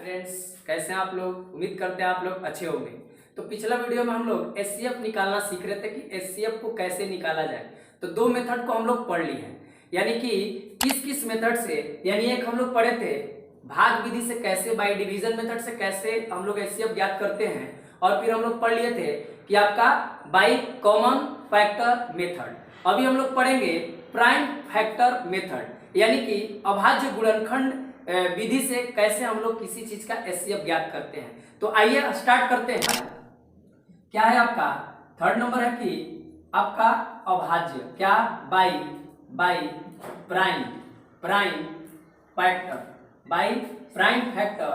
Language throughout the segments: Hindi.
फ्रेंड्स, कैसे हैं आप लोग। उम्मीद करते हैं आप लोग अच्छे होंगे। तो पिछला वीडियो में हम लोग एचसीएफ निकालना सीख रहे थे कि एचसीएफ को कैसे निकाला जाए। तो दो मेथड को हम लोग पढ़ लिए हैं, यानी कि किस किस मेथड से, यानी एक हम लोग पढ़े थे भाग विधि से कैसे, बाय डिवीजन मेथड से कैसे हम लोग एचसीएफ ज्ञात करते हैं, और फिर हम लोग पढ़ लिए थे कि आपका बाय कॉमन फैक्टर मेथड। अभी हम लोग पढ़ेंगे प्राइम फैक्टर मेथड, यानी कि अभाज्य गुणनखंड विधि से कैसे हम लोग किसी चीज का एचसीएफ ज्ञात करते हैं। तो आइए स्टार्ट करते हैं। क्या है आपका थर्ड नंबर है कि आपका अभाज्य क्या, by prime factor, by prime factor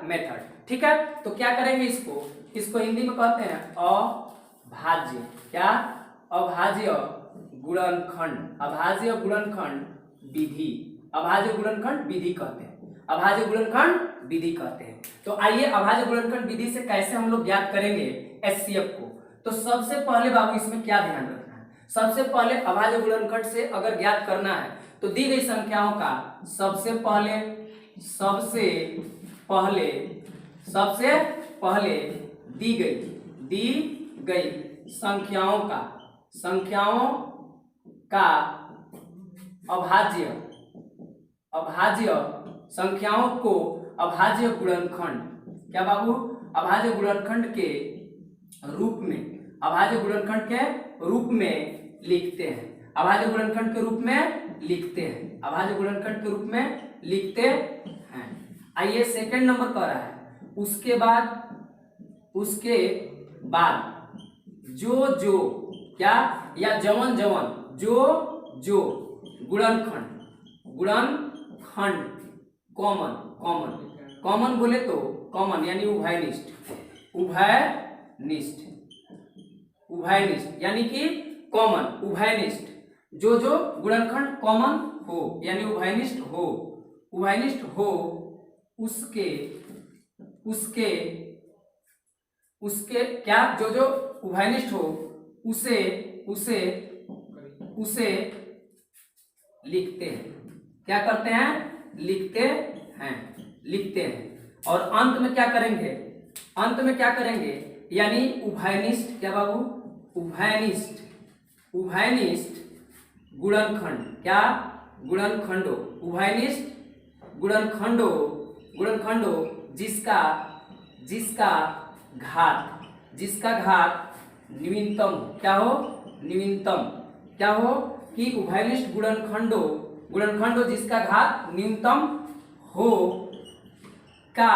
method. ठीक है, तो क्या करेंगे, इसको हिंदी में कहते हैं अभाज्य क्या, अभाज्य गुणनखंड विधि कहते हैं। तो आइए अभाज्य गुणनखंड विधि से कैसे हम लोग ज्ञात करेंगे एचसीएफ को। तो सबसे पहले बाबू इसमें क्या ध्यान रखना है, सबसे पहले अभाज्य गुणनखंड से अगर ज्ञात करना है तो दी गई संख्याओं का सबसे पहले दी गई संख्याओं का अभाज्य संख्याओं को अभाज्य गुणनखंड क्या बाबू, अभाज्य गुणनखंड के रूप में लिखते हैं। आइए सेकंड नंबर कह रहा है, उसके बाद जो क्या, या जवन जो गुणनखंड कॉमन बोले तो कॉमन यानी उभयनिष्ठ यानी कि कॉमन उभयनिष्ठ, जो गुणनखंड कॉमन हो यानी उभयनिष्ठ हो उसके क्या, जो उभयनिष्ठ हो उसे लिखते हैं। क्या करते हैं, लिखते हैं। और अंत में क्या करेंगे, यानी उभयनिष्ठ क्या बाबू, उभयनिष्ठ गुणनखंड क्या, उभयनिष्ठ गुणनखंडो जिसका घात न्यूनतम क्या हो कि उभयनिष्ठ गुणनखंडो जिसका घात न्यूनतम हो का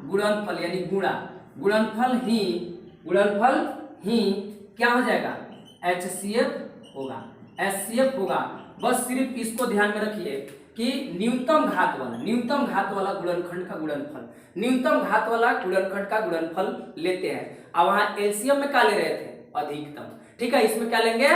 गुणनफल यानी गुणनफल ही क्या हो जाएगा, एचसीएफ होगा। बस सिर्फ इसको ध्यान में रखिए कि न्यूनतम घात वाला गुणनखंड का गुणनफल लेते हैं। अब वहां एलसीएम में क्या ले रहे थे, अधिकतम। ठीक है, इसमें क्या लेंगे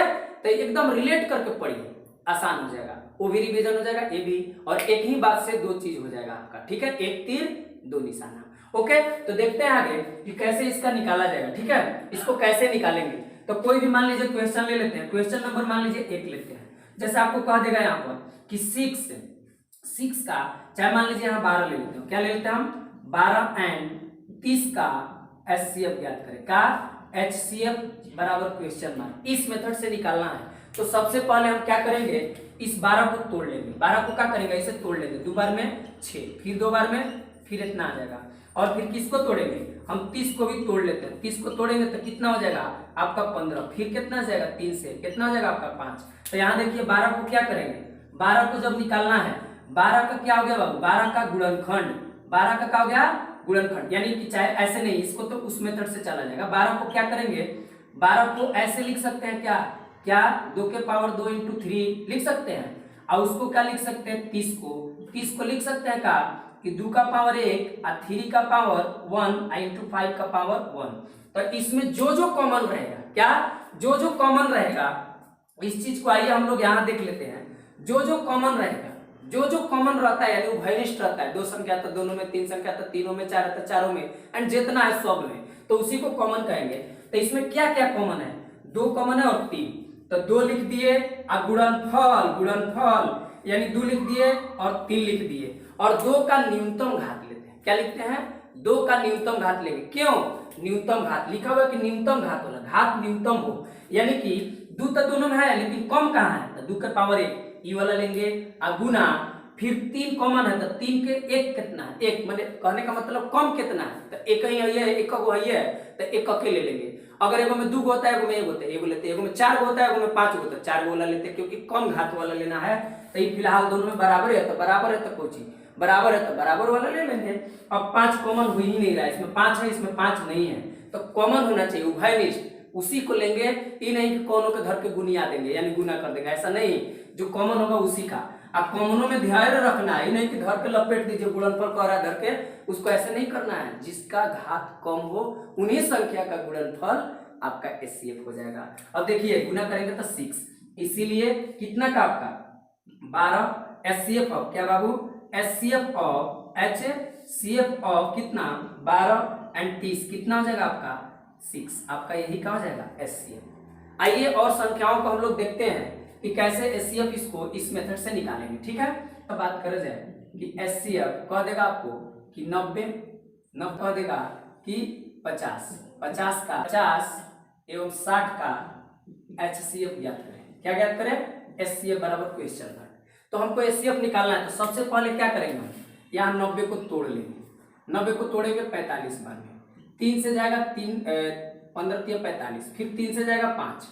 तो एकदम रिलेट करके पढ़िए, आसान हो जाएगा, वो भी रिवीजन हो जाएगा, ये भी, और एक ही बात से दो चीज हो जाएगा आपका। ठीक है, एक तीर दो निशाना। ओके, तो देखते हैं आगे कि कैसे इसका निकाला जाएगा। ठीक है, इसको कैसे निकालेंगे, तो कोई भी मान लीजिए क्वेश्चन ले लेते हैं। क्वेश्चन नंबर मान लीजिए 1 लेते हैं। जैसे आपको कह देगा यहाँ पर कि 6 का, चाहे मान लीजिए यहाँ 12 ले लेते हैं। क्या ले लेते हैं हम, 12 एंड 30 का एचसीएफ ज्ञात करें। का एचसीएफ बराबर क्वेश्चन मार्क, इस मेथड से निकालना है। तो सबसे पहले हम क्या करेंगे, इस 12 को तोड़ लेंगे। 12 को क्या करेंगे, इसे तोड़ लेंगे। 2 बार में 6, फिर 2 बार में, फिर इतना आ जाएगा। और फिर किसको तोड़ेंगे, हम 30 को भी तोड़ लेते हैं। 30 को तोड़ेंगे तो कितना हो जाएगा आपका 15, फिर कितना जाएगा 3 से कितना हो जाएगा आपका 5। तो यहाँ देखिए 12 को क्या करेंगे, 12 को जब निकालना है, 12 का क्या हो गया बाबू, 12 का गुणनखंड, 12 का क्या हो गया गुणनखंड, यानी कि चाहे ऐसे नहीं, इसको तो उस मेथड से चला जाएगा। 12 को क्या करेंगे, 12 को ऐसे लिख सकते हैं, क्या 2 के पावर 2 इंटू 3 लिख सकते हैं। और उसको क्या लिख सकते हैं, 30 को लिख सकते हैं कि 2 का पावर 1 और 3 का पावर 1 इंटू 5 का पावर 1। तो इसमें जो कॉमन रहेगा, क्या जो कॉमन रहेगा, इस चीज को आइए हम लोग यहाँ देख लेते हैं। जो कॉमन रहेगा, जो कॉमन रहता है यानी उभयनिष्ठ रहता है, 2 संख्या तो दोनों में, 3 संख्या तो तीनों में, 4 तो चारों में, एंड जितना है सब में, तो उसी को कॉमन कहेंगे। तो इसमें क्या क्या कॉमन है, 2 कॉमन है और 3। तो 2 लिख दिए, और गुणनफल यानी 2 लिख दिए और 3 लिख दिए, और 2 का न्यूनतम घात लेते हैं। क्या लिखते हैं? 2 का न्यूनतम घात लेंगे। क्यों न्यूनतम घात लिखा हुआ कि न्यूनतम घात वाला, घात न्यूनतम हो, यानी कि 2 तो दोनों में है लेकिन कम कहाँ है, तो 2 का पावर 1 ई वाला लेंगे, और गुना फिर 3 कॉमन है तो 3 के 1 कितना है, 1 माने कहने का मतलब कम कितना है, तो 1 ही है, 1 को है तो 1 अकेले लेंगे। अगर एगो में 2 होता है, एगो में 1 होता है, एगो लेते हैं, एगो में 4 होता है, एगो में 5 होता है, 4 वाला लेते हैं, क्योंकि कम घात वाला लेना है। तो ये फिलहाल दोनों में बराबर है, तो बराबर है तो कोई चीज बराबर है तो बराबर वाला ले लेंगे। अब 5 कॉमन हो ही नहीं रहा है, इसमें 5 है, इसमें 5 नहीं है, तो कॉमन होना चाहिए उभयनिष्ठ, उसी को लेंगे। ये नहीं कि कौनों के धर के गुनिया देंगे यानी गुना कर देंगे, ऐसा नहीं, जो कॉमन होगा उसी का। अब कॉमनों में ध्यान रखना है, नहीं कि धर के लपेट दीजिए, गुणनफल कह रहा है धर के, उसको ऐसे नहीं करना है। जिसका घात कम हो उन्हीं संख्या का गुणनफल आपका एचसीएफ हो जाएगा। अब देखिए गुना करेंगे तो 6, इसीलिए कितना का आपका 12 एचसीएफ ऑफ क्या बाबू, एचसीएफ ऑफ एचसीएफ ऑफ कितना 12 एंड 30 कितना हो जाएगा आपका 6, आपका यही क्या हो जाएगा एचसीएफ। आइए और संख्याओं को हम लोग देखते हैं कि कैसे एचसीएफ इसको इस मेथड से निकालेंगे। ठीक है, तो बात करें जाए कि एचसीएफ कह देगा आपको कि 90 कह देगा कि 50 का 50 एवं 60 का एचसीएफ ज्ञात करें। क्या ज्ञात करें? एचसीएफ बराबर क्वेश्चन मार्क। तो हमको एचसीएफ निकालना है, तो सबसे पहले क्या करेंगे हम, यहाँ 90 को तोड़ लेंगे। 90 को तोड़ेंगे 45 बार में, 3 से जाएगा 3 15 3 45, फिर 3 से जाएगा 5,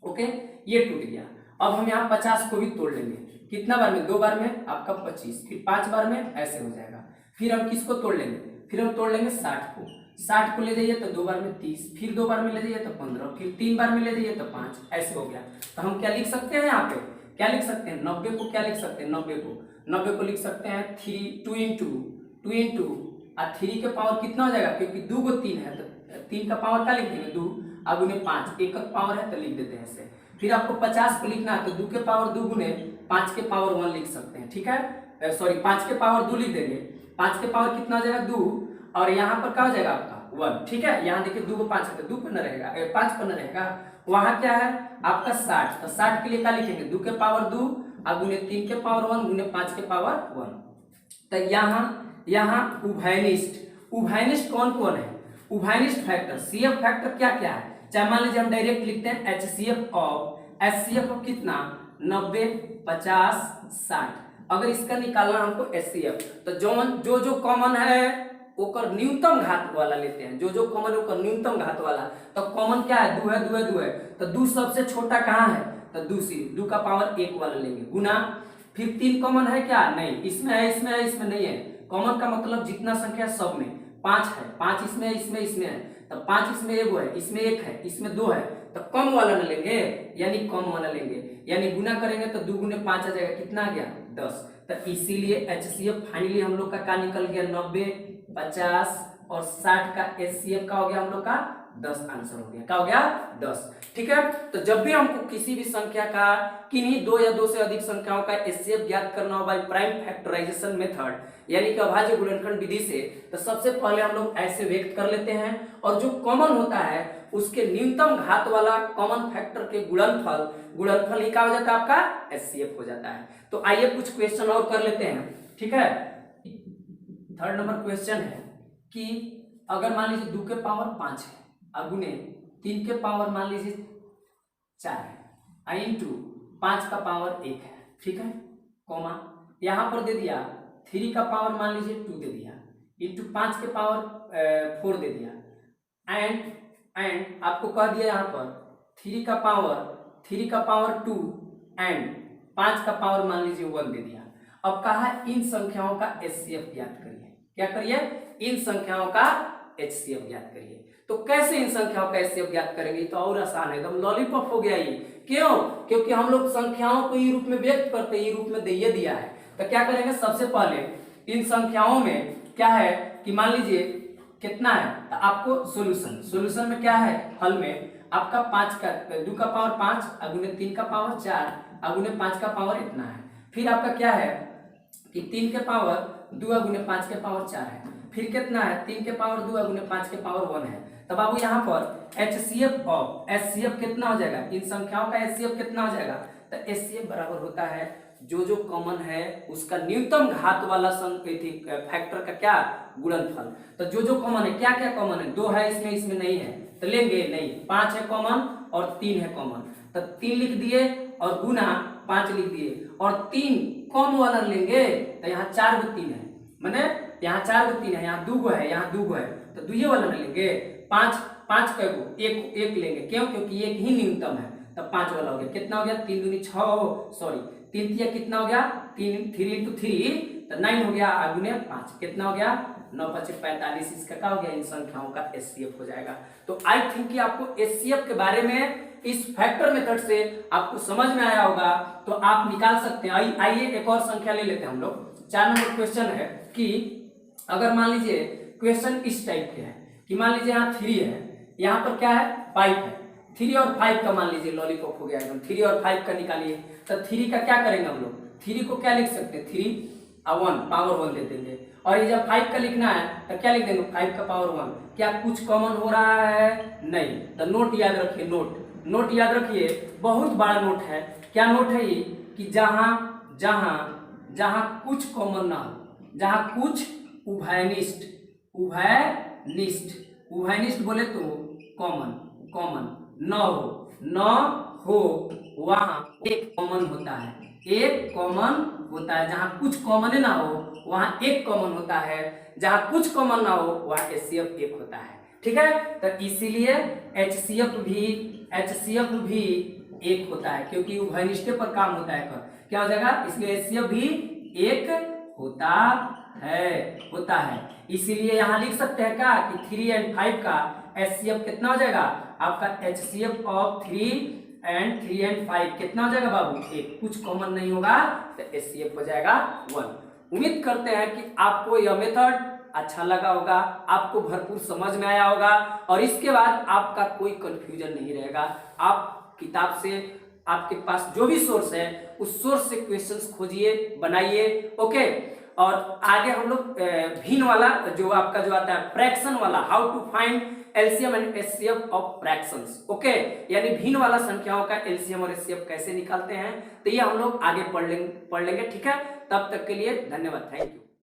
ओके ये टूट गया। अब हम यहाँ 50 को भी तोड़ लेंगे, कितना बार में, 2 बार में आपका 25, फिर 5 बार में ऐसे हो जाएगा। फिर हम किसको तोड़ लेंगे, फिर हम तोड़ लेंगे 60 को ले जाइए तो 2 बार में 30, फिर 2 बार में ले जाइए तो 15, फिर 3 बार में ले जाइए तो 5, ऐसे हो गया। तो हम क्या लिख सकते हैं, यहाँ पे क्या लिख सकते हैं, 90 को क्या लिख सकते हैं, 90 को लिख सकते हैं 2 इंटू और 3 के पावर कितना हो जाएगा, क्योंकि 2 को 3 है तो 3 का पावर क्या लिख देंगे 2, अब उन्हें 5 एक पावर है तो लिख देते हैं ऐसे। फिर आपको 50 को लिखना है तो 2 के पावर 2 गुने 5 के पावर 1 लिख सकते हैं। ठीक है, सॉरी 5 के पावर 2 लिख देंगे, 5 के पावर कितना हो जाएगा 2, और यहाँ पर क्या हो जाएगा आपका 1। ठीक है, यहाँ देखिए 2 को 5 है तो 2 पर न रहेगा, 5 पर न रहेगा, वहां क्या है आपका 60, तो 60 के लिए क्या लिखेंगे 2 के पावर 2 और गुने 3 के पावर 1 गुने 5 के पावर 1। तो यहाँ उभयनिष्ठ कौन कौन है, उभयनिष्ठ फैक्टर सीएफ फैक्टर क्या क्या है, चाहे मान लीजिए हम डायरेक्ट लिखते हैं एचसीएफ ऑफ कितना 90 50 60। अगर इसका निकालना हमको एचसीएफ, तो जो कॉमन है ओकर न्यूनतम घात वाला लेते हैं, जो कॉमन है ओकर न्यूनतम घात वाला। तो कॉमन क्या है 2 है, तो 2 सबसे छोटा कहाँ है, तो 2 का पावर 1 वाला लेंगे, गुना फिर 3 कॉमन है क्या, नहीं, इसमें है इसमें नहीं है। कॉमन का मतलब जितना संख्या सब में 5 है, 5 इसमें है, तो 5 इसमें एगो है, इसमें 1 है, इसमें 2 है, तो कम वाला न लेंगे, यानी कम वाला लेंगे, यानी गुना करेंगे तो 2 गुने 5 आ जाएगा, कितना आ गया 10। तो इसीलिए एचसीएफ फाइनली हम लोग का निकल गया 90 50 और 60 का एचसीएफ का हो गया हम लोग का 10 आंसर हो गया, क्या हो गया 10। ठीक है, तो जब भी हमको किसी भी संख्या का किन्हीं 2 या 2 से अधिक संख्याओं का एचसीएफ ज्ञात करना हो बाय प्राइम फैक्टराइजेशन मेथड यानी कि अभाज्य गुणनखंड विधि से, तो सबसे पहले हम लोग ऐसे व्यक्त कर लेते हैं, और जो कॉमन होता है उसके न्यूनतम घात वाला कॉमन फैक्टर के गुणनफल ही क्या हो जाता है आपका एचसीएफ हो जाता है। तो आइए कुछ क्वेश्चन और कर लेते हैं। ठीक है, 3rd नंबर क्वेश्चन है कि अगर मान लीजिए 2 के पावर 5 है अगुने 3 के पावर मान लीजिए 4 है इंटू 5 का पावर 1 है। ठीक है, कॉमा यहाँ पर दे दिया 3 का पावर मान लीजिए 2 दे दिया इंटू 5 के पावर 4 दे दिया, एंड आपको कह दिया यहाँ पर 3 का पावर 2 एंड 5 का पावर मान लीजिए 1 दे दिया। अब कहा इन संख्याओं का एचसीएफ ज्ञात करिए। क्या करिए, इन संख्याओं का एचसीएफ ज्ञात करिए। तो कैसे इन संख्याओं का एचसीएफ ज्ञात करेंगे, तो और आसान है, एकदम लॉलीपॉप हो गया ये। क्यों, क्योंकि हम लोग संख्याओं को ई रूप में व्यक्त करते हैं, ई रूप में दिया है। तो क्या करेंगे, सबसे पहले इन संख्याओं में क्या है कि मान लीजिए कितना है, तो आपको सोल्यूशन में क्या है, हल में आपका 2 का पावर 5 अगुने 3 का पावर 4 अगुने 5 का पावर इतना है। फिर आपका क्या है कि 3 के पावर 2 अगुने 5 के पावर 4 है, फिर कितना है 3 के पावर 2 अगुने 5 के पावर 1 है। तब बाबू यहाँ पर HCF ऑफ HCF कितना हो जाएगा, इन संख्याओं का HCF कितना हो जाएगा, तो HCF बराबर होता है जो कॉमन है उसका न्यूनतम घात वाला फैक्टर का क्या गुणनफल। तो जो कॉमन है, क्या क्या कॉमन है, 2 है इसमें नहीं है तो लेंगे नहीं, 5 है कॉमन और 3 है कॉमन, तो 3 लिख दिए और गुना 5 लिख दिए और 3 कम वाला लेंगे तो यहाँ 4 गो 3 है, मैंने यहाँ 4 गो 3 है, यहाँ 2 गो है, यहाँ 2 गो है तो 2 वाला ना लेंगे, 5 कै गो, एक लेंगे, क्यों, क्योंकि एक ही न्यूनतम है, तब 5 वाला हो गया। कितना हो गया, 3 दूनी 6, सॉरी 3 तिया कितना हो गया, 3 इंटू 3 तो 9 हो गया, आगुने 5 कितना हो गया, 9 5 45, इसका क्या हो गया, इन संख्याओं का HCF हो जाएगा। तो आई थिंक कि आपको HCF के बारे में इस फैक्टर मेथड से आपको समझ में आया होगा, तो आप निकाल सकते हैं। आइए एक और संख्या ले लेते हैं हम लोग। 4 नंबर क्वेश्चन है कि अगर मान लीजिए क्वेश्चन इस टाइप के है कि मान लीजिए यहाँ 3 है, यहाँ पर क्या है 5 है, 3 और 5 का मान लीजिए लॉलीपॉप हो गया एकदम, 3 और 5 का निकालिए, तो 3 का क्या करेंगे हम लोग, 3 को क्या लिख सकते हैं, 3 और 1 पावर 1 दे देंगे, और ये जब 5 का लिखना है तो क्या लिख देंगे, 5 का पावर 1। क्या कुछ कॉमन हो रहा है, नहीं, तो नोट याद रखिए, नोट याद रखिए, बहुत बड़ा नोट है। क्या नोट है ये कि जहां कुछ कॉमन ना हो, जहां कुछ उभयनिष्ठ बोले तो कॉमन न हो वहां एक कॉमन होता है, जहां कुछ कॉमन ना हो वहां एक कॉमन होता है, जहां कुछ कॉमन ना हो वहां HCF 1 होता है, ठीक है। तो इसीलिए HCF भी 1 होता है, क्योंकि उभयनिष्ठ पर काम होता है, क्या हो जाएगा, इसलिए HCF भी 1 होता है। इसीलिए यहाँ लिख सकते हैं क्या कि 3 और 5 का HCF कितना हो जाएगा, आपका HCF ऑफ 3 और 5 कितना हो जाएगा बाबू, 1, कुछ कॉमन नहीं होगा तो HCF हो जाएगा 1। उम्मीद करते हैं कि आपको यह मेथड अच्छा लगा होगा, आपको भरपूर समझ में आया होगा, और इसके बाद आपका कोई कंफ्यूजन नहीं रहेगा। आप किताब से, आपके पास जो भी सोर्स है उस सोर्स से क्वेश्चंस खोजिए, बनाइए, ओके। और आगे हम लोग भिन्न वाला जो आपका जो आता है फ्रैक्शन वाला, how to find LCM and HCF of fractions, okay, यानी भिन्न वाला संख्याओं का LCM और HCF कैसे निकालते हैं, तो ये हम लोग आगे पढ़ लेंगे, ठीक है। तब तक के लिए धन्यवाद, थैंक यू।